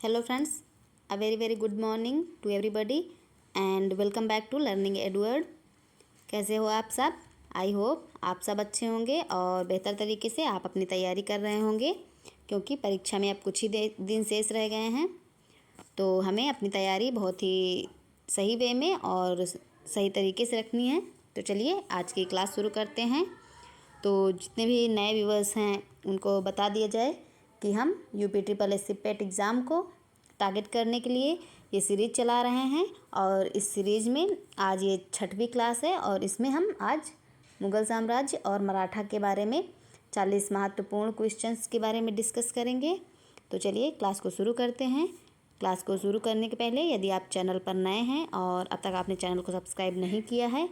Hello friends, a very good morning to everybody and welcome back to Learning Edward। कैसे हो आप सब? I hope आप सब अच्छे होंगे और बेहतर तरीके से आप अपनी तैयारी कर रहे होंगे, क्योंकि परीक्षा में अब कुछ ही दिन शेष रह गए हैं। तो हमें अपनी तैयारी बहुत ही सही वे में और सही तरीके से रखनी है। तो चलिए आज की क्लास शुरू करते हैं। तो जितने भी नए व्यूवर्स हैं उनको बता दिया जाए कि हम UPSSC पेट एग्ज़ाम को टारगेट करने के लिए ये सीरीज़ चला रहे हैं और इस सीरीज़ में आज ये 6वीं क्लास है और इसमें हम आज मुग़ल साम्राज्य और मराठा के बारे में 40 महत्वपूर्ण क्वेश्चंस के बारे में डिस्कस करेंगे। तो चलिए क्लास को शुरू करते हैं। क्लास को शुरू करने के पहले यदि आप चैनल पर नए हैं और अब तक आपने चैनल को सब्सक्राइब नहीं किया है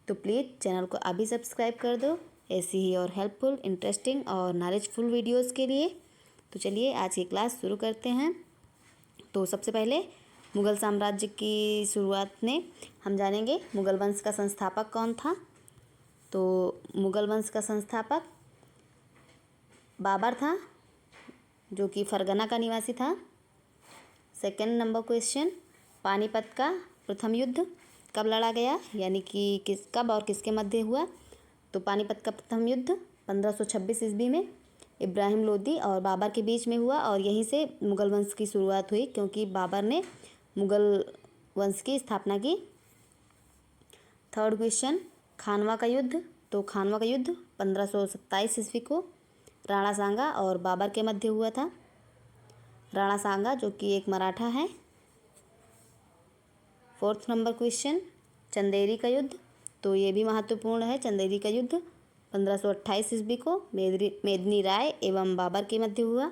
तो प्लीज़ चैनल को अभी सब्सक्राइब कर दो, ऐसी ही और हेल्पफुल, इंटरेस्टिंग और नॉलेजफुल वीडियोस के लिए। तो चलिए आज की क्लास शुरू करते हैं। तो सबसे पहले मुग़ल साम्राज्य की शुरुआत में हम जानेंगे मुग़ल वंश का संस्थापक कौन था। तो मुग़ल वंश का संस्थापक बाबर था, जो कि फरगना का निवासी था। सेकंड नंबर क्वेश्चन, पानीपत का प्रथम युद्ध कब लड़ा गया, यानी कि कब और किसके मध्य हुआ। तो पानीपत का प्रथम युद्ध 1526 ईस्वी में इब्राहिम लोदी और बाबर के बीच में हुआ और यहीं से मुग़ल वंश की शुरुआत हुई, क्योंकि बाबर ने मुग़ल वंश की स्थापना की। थर्ड क्वेश्चन, खानवा का युद्ध। तो खानवा का युद्ध 1527 ईस्वी को राणा सांगा और बाबर के मध्य हुआ था। राणा सांगा जो कि एक मराठा है। फोर्थ नंबर क्वेश्चन, चंदेरी का युद्ध। तो ये भी महत्वपूर्ण है। चंदेरी का युद्ध 1528 ईस्वी को मेदिनी राय एवं बाबर के मध्य हुआ।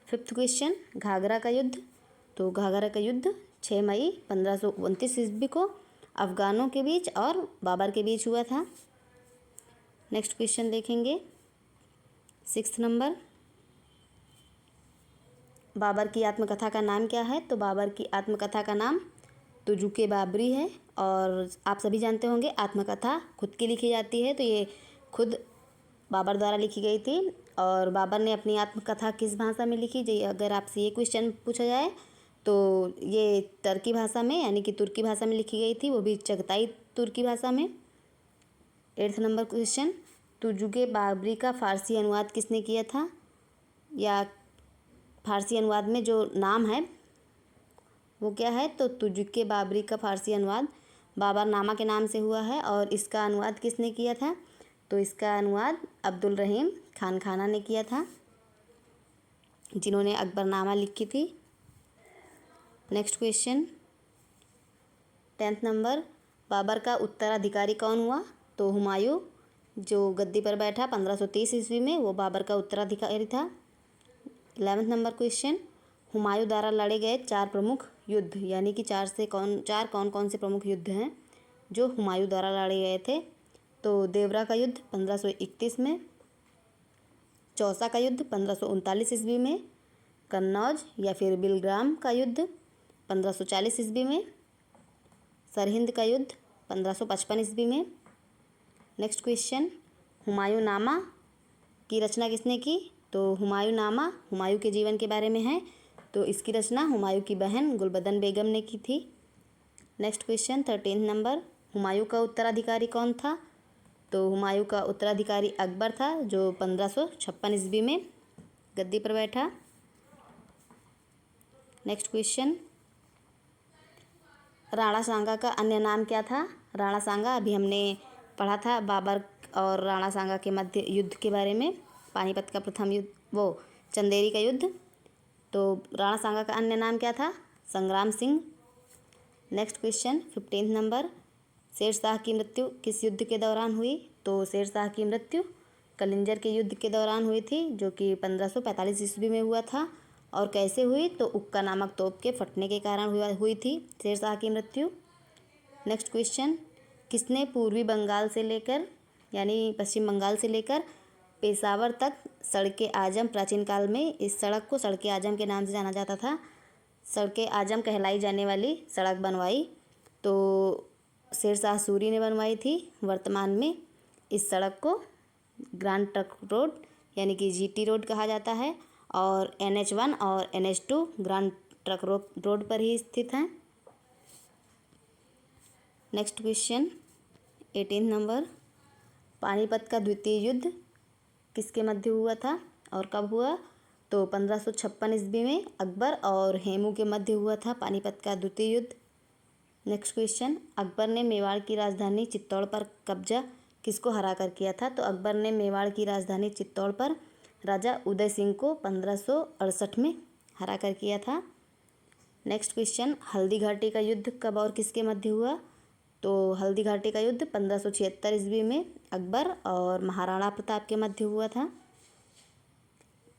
फिफ्थ क्वेश्चन, घाघरा का युद्ध। तो घाघरा का युद्ध 6 मई 1529 ईस्वी को अफ़गानों के बीच और बाबर के बीच हुआ था। नेक्स्ट क्वेश्चन देखेंगे, सिक्स्थ नंबर, बाबर की आत्मकथा का नाम क्या है। तो बाबर की आत्मकथा का नाम तुजुक बाबरी है और आप सभी जानते होंगे आत्मकथा खुद की लिखी जाती है, तो ये खुद बाबर द्वारा लिखी गई थी। और बाबर ने अपनी आत्मकथा किस भाषा में लिखी, जी अगर आपसे ये क्वेश्चन पूछा जाए तो ये टर्की भाषा में यानी कि तुर्की भाषा में लिखी गई थी, वो भी चगताई तुर्की भाषा में। Eighth number question, Tuzuk Babri का फ़ारसी अनुवाद किसने किया था, या फ़ारसी अनुवाद में जो नाम है वो क्या है। तो तुजुक बाबरी का फ़ारसी अनुवाद बाबरनामा के नाम से हुआ है और इसका अनुवाद किसने किया था। तो इसका अनुवाद अब्दुल रहीम खान खाना ने किया था, जिन्होंने अकबरनामा लिखी थी। Next question, 10th number, Babar का उत्तराधिकारी कौन हुआ। तो हुमायूं जो गद्दी पर बैठा 1530 ईस्वी में, वो बाबर का उत्तराधिकारी था। 11th नंबर क्वेश्चन, हुमायूं द्वारा लड़े गए 4 प्रमुख युद्ध, यानी कि चार कौन कौन से प्रमुख युद्ध हैं जो हुमायूं द्वारा लड़े गए थे। तो देवरा का युद्ध 1531 में, चौसा का युद्ध 1539 ईस्वी में, कन्नौज या फिर बिलग्राम का युद्ध 1540 ईस्वी में, सरहिंद का युद्ध 1555 ईस्वी में। नेक्स्ट क्वेश्चन, हुमायूं नामा की रचना किसने की। तो हुमायूं नामा हुमायूं के जीवन के बारे में है, तो इसकी रचना हुमायूं की बहन गुलबदन बेगम ने की थी। Next question, 13th number, Humayun का उत्तराधिकारी कौन था। तो हुमायूं का उत्तराधिकारी अकबर था, जो 1556 ईस्वी में गद्दी पर बैठा। नेक्स्ट क्वेश्चन, राणा सांगा का अन्य नाम क्या था। राणा सांगा अभी हमने पढ़ा था बाबर और राणा सांगा के मध्य युद्ध के बारे में, पानीपत का प्रथम युद्ध, वो चंदेरी का युद्ध। तो राणा सांगा का अन्य नाम क्या था, संग्राम Singh. Next question, 15th number, Sher Shah की मृत्यु किस युद्ध के दौरान हुई। तो शेर शाह की मृत्यु कलिंजर के युद्ध के दौरान हुई थी, जो कि 1545 ईस्वी में हुआ था। और कैसे हुई, तो उक्का नामक तोप के फटने के कारण हुई थी शेर शाह की मृत्यु। नेक्स्ट क्वेश्चन, किसने पूर्वी बंगाल से लेकर यानी पश्चिम बंगाल से लेकर पेशावर तक सड़के आजम, प्राचीन काल में इस सड़क को सड़के आजम के नाम से जाना जाता था, सड़के आजम कहलाई जाने वाली सड़क बनवाई। तो शेर शाह सूरी ने बनवाई थी। वर्तमान में इस सड़क को ग्रांड ट्रंक रोड यानी कि GT रोड कहा जाता है और NH1 और NH2 ग्रांड ट्रक रोड पर ही स्थित हैं। नेक्स्ट क्वेश्चन 18 नंबर, पानीपत का द्वितीय युद्ध किसके मध्य हुआ था और कब हुआ? तो 1556 ईस्वी में अकबर और हेमू के मध्य हुआ था पानीपत का द्वितीय युद्ध। नेक्स्ट क्वेश्चन, अकबर ने मेवाड़ की राजधानी चित्तौड़ पर कब्जा किसको हराकर किया था? तो अकबर ने मेवाड़ की राजधानी चित्तौड़ पर राजा उदय सिंह को 1568 में हराकर किया था। नेक्स्ट क्वेश्चन, हल्दी घाटी का युद्ध कब और किसके मध्य हुआ? तो हल्दी घाटी का युद्ध 1576 ईस्वी में अकबर और महाराणा प्रताप के मध्य हुआ था।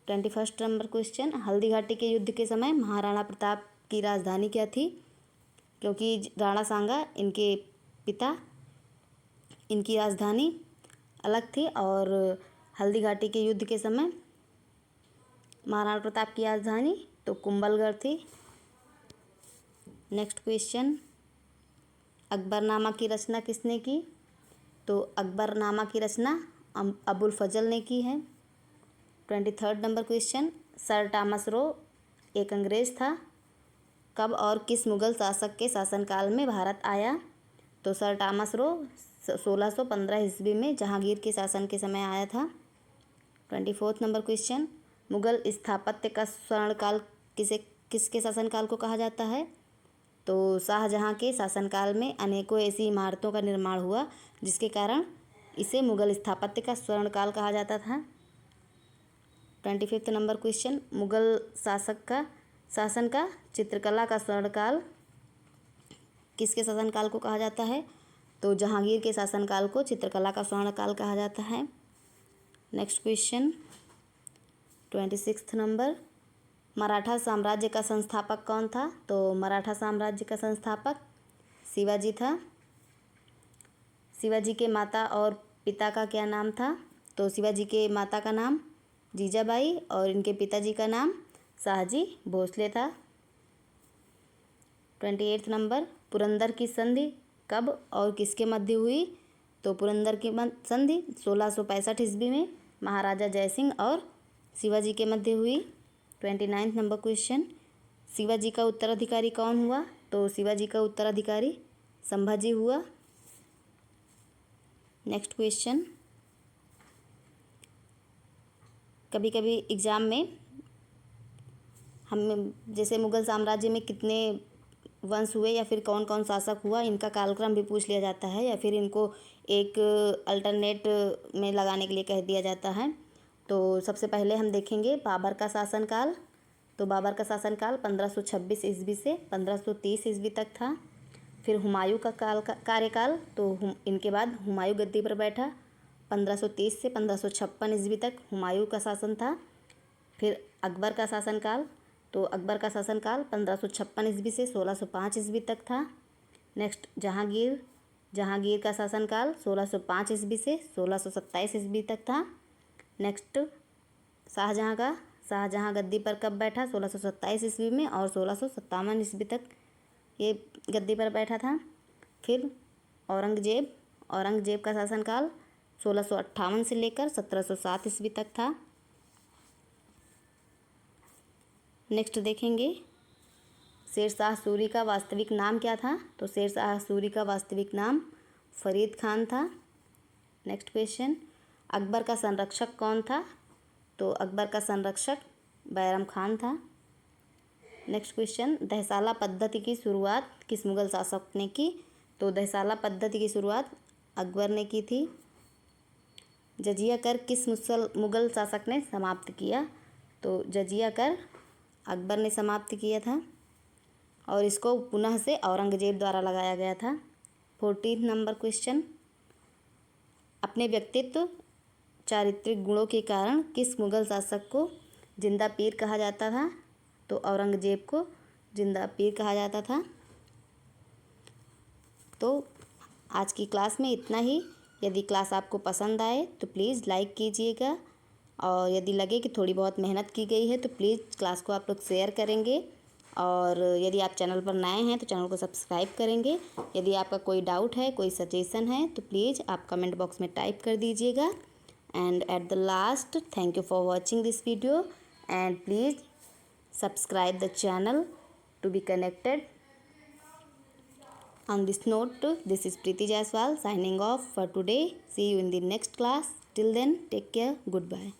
21 नंबर क्वेश्चन, हल्दी घाटी के युद्ध के समय महाराणा प्रताप की राजधानी क्या थी? क्योंकि राणा सांगा इनके पिता, इनकी राजधानी अलग थी और हल्दी घाटी के युद्ध के समय महाराणा प्रताप की राजधानी तो कुंभलगढ़ थी। नेक्स्ट क्वेश्चन, अकबरनामा की रचना किसने की? तो अकबरनामा की रचना अबुल फजल ने की है। 23 number question, sir Thomas Roe एक अंग्रेज था, कब और किस मुग़ल शासक के शासनकाल में भारत आया? तो सर टॉमस रो 1615 ईस्वी में जहांगीर के शासन के समय आया था। 24 नंबर क्वेश्चन, मुग़ल स्थापत्य का स्वर्णकाल किसके शासनकाल को कहा जाता है? तो शाहजहाँ के शासनकाल में अनेकों ऐसी इमारतों का निर्माण हुआ जिसके कारण इसे मुग़ल स्थापत्य का स्वर्णकाल कहा जाता था। 25 नंबर क्वेश्चन, मुग़ल शासन का चित्रकला का स्वर्णकाल किसके शासनकाल को कहा जाता है? तो जहांगीर के शासनकाल को चित्रकला का स्वर्णकाल कहा जाता है। नेक्स्ट क्वेश्चन 26 नंबर, मराठा साम्राज्य का संस्थापक कौन था? तो मराठा साम्राज्य का संस्थापक शिवाजी था। शिवाजी के माता और पिता का क्या नाम था? तो शिवाजी के माता का नाम जीजाबाई और इनके पिताजी का नाम शाहजी भोसले था। 28 नंबर, पुरंदर की संधि कब और किसके मध्य हुई? तो पुरंदर की संधि 1665 ईस्वी में महाराजा जयसिंह और शिवाजी के मध्य हुई। 29 नंबर क्वेश्चन, शिवाजी का उत्तराधिकारी कौन हुआ? तो शिवाजी का उत्तराधिकारी संभाजी हुआ। नेक्स्ट क्वेश्चन, कभी कभी एग्ज़ाम में हम जैसे मुग़ल साम्राज्य में कितने वंश हुए या फिर कौन कौन शासक हुआ इनका कालक्रम भी पूछ लिया जाता है या फिर इनको एक अल्टरनेट में लगाने के लिए कह दिया जाता है। तो सबसे पहले हम देखेंगे बाबर का शासनकाल। तो बाबर का शासनकाल 1526 ईस्वी से 1530 ईस्वी तक था। फिर हुमायूं का कार्यकाल, तो इनके बाद हुमायूं गद्दी पर बैठा, 1530 से 1556 ईस्वी तक हुमायूं का शासन था। फिर अकबर का शासनकाल, तो अकबर का शासनकाल 1556 ईस्वी से 1605 ईस्वी तक था। नेक्स्ट जहांगीर का शासनकाल 1605 ईस्वी से 1627 ईस्वी तक था। नेक्स्ट शाहजहाँ गद्दी पर कब बैठा? 1627 ईस्वी में और 1657 ईस्वी तक ये गद्दी पर बैठा था। फिर औरंगजेब का शासनकाल 1658 से लेकर 1707 ईस्वी तक था। नेक्स्ट देखेंगे शेरशाह सूरी का वास्तविक नाम क्या था? तो शेरशाह सूरी का वास्तविक नाम फरीद खान था। नेक्स्ट क्वेश्चन, अकबर का संरक्षक कौन था? तो अकबर का संरक्षक बैरम खान था। नेक्स्ट क्वेश्चन, दहसाला पद्धति की शुरुआत किस मुग़ल शासक ने की? तो दहसाला पद्धति की शुरुआत अकबर ने की थी। जजिया कर किस मुग़ल शासक ने समाप्त किया? तो जजिया कर अकबर ने समाप्त किया था और इसको पुनः से औरंगजेब द्वारा लगाया गया था। 14 नंबर क्वेश्चन, अपने व्यक्तित्व चारित्रिक गुणों के कारण किस मुग़ल शासक को जिंदा पीर कहा जाता था? तो औरंगजेब को जिंदा पीर कहा जाता था। तो आज की क्लास में इतना ही। यदि क्लास आपको पसंद आए तो प्लीज़ लाइक कीजिएगा और यदि लगे कि थोड़ी बहुत मेहनत की गई है तो प्लीज़ क्लास को आप लोग शेयर करेंगे और यदि आप चैनल पर नए हैं तो चैनल को सब्सक्राइब करेंगे। यदि आपका कोई डाउट है, कोई सजेशन है तो प्लीज़ आप कमेंट बॉक्स में टाइप कर दीजिएगा। And at the last, thank you for watching this video and please subscribe the channel. to be connected. On this note, this is Preeti Jaiswal signing off for today. See you in the next class. Till then, take care. Goodbye.